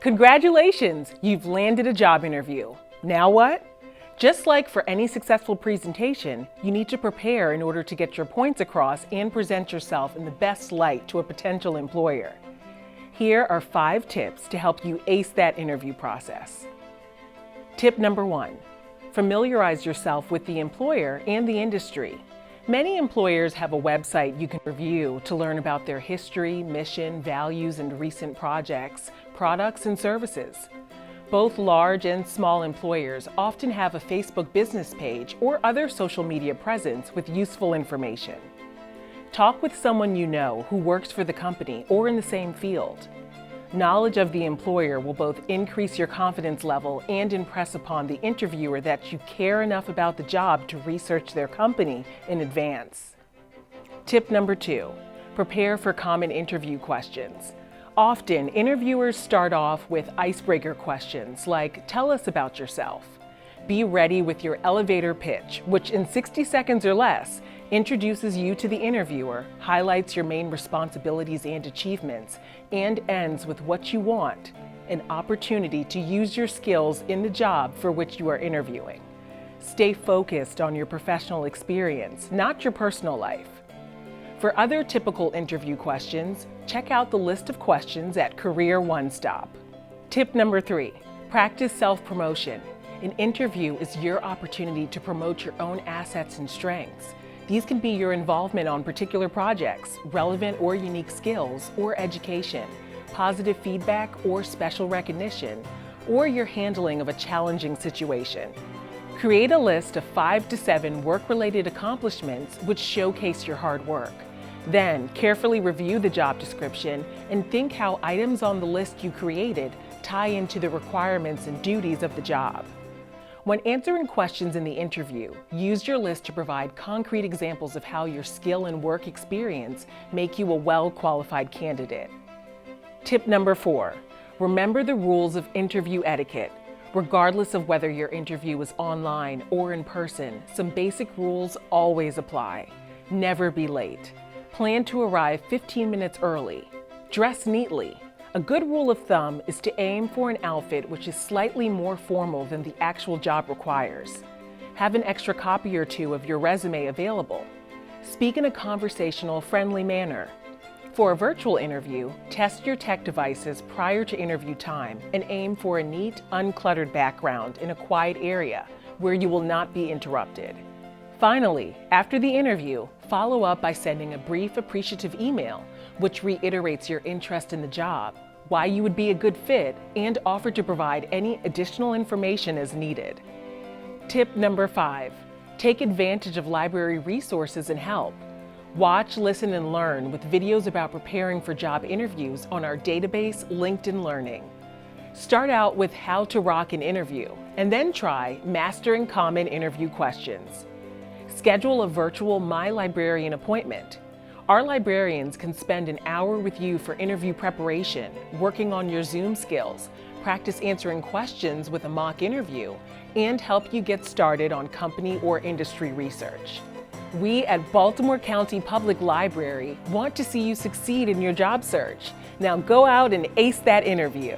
Congratulations, you've landed a job interview. Now what? Just like for any successful presentation, you need to prepare in order to get your points across and present yourself in the best light to a potential employer. Here are 5 tips to help you ace that interview process. Tip number 1, familiarize yourself with the employer and the industry. Many employers have a website you can review to learn about their history, mission, values, and recent projects, products, and services. Both large and small employers often have a Facebook business page or other social media presence with useful information. Talk with someone you know who works for the company or in the same field. Knowledge of the employer will both increase your confidence level and impress upon the interviewer that you care enough about the job to research their company in advance. Tip number 2, prepare for common interview questions. Often, interviewers start off with icebreaker questions like, "Tell us about yourself." Be ready with your elevator pitch, which in 60 seconds or less introduces you to the interviewer, highlights your main responsibilities and achievements, and ends with what you want, an opportunity to use your skills in the job for which you are interviewing. Stay focused on your professional experience, not your personal life. For other typical interview questions, check out the list of questions at Career One Stop. Tip number 3, practice self-promotion. An interview is your opportunity to promote your own assets and strengths. These can be your involvement on particular projects, relevant or unique skills, or education, positive feedback or special recognition, or your handling of a challenging situation. Create a list of 5 to 7 work-related accomplishments which showcase your hard work. Then, carefully review the job description and think how items on the list you created tie into the requirements and duties of the job. When answering questions in the interview, use your list to provide concrete examples of how your skill and work experience make you a well-qualified candidate. Tip number 4, remember the rules of interview etiquette. Regardless of whether your interview is online or in person, some basic rules always apply. Never be late. Plan to arrive 15 minutes early. Dress neatly. A good rule of thumb is to aim for an outfit which is slightly more formal than the actual job requires. Have an extra copy or 2 of your resume available. Speak in a conversational, friendly manner. For a virtual interview, test your tech devices prior to interview time and aim for a neat, uncluttered background in a quiet area where you will not be interrupted. Finally, after the interview, follow up by sending a brief, appreciative email which reiterates your interest in the job, why you would be a good fit, and offer to provide any additional information as needed. Tip number 5, take advantage of library resources and help. Watch, listen, and learn with videos about preparing for job interviews on our database, LinkedIn Learning. Start out with how to rock an interview, and then try mastering common interview questions. Schedule a virtual My Librarian appointment. Our librarians can spend an hour with you for interview preparation, working on your Zoom skills, practice answering questions with a mock interview, and help you get started on company or industry research. We at Baltimore County Public Library want to see you succeed in your job search. Now go out and ace that interview.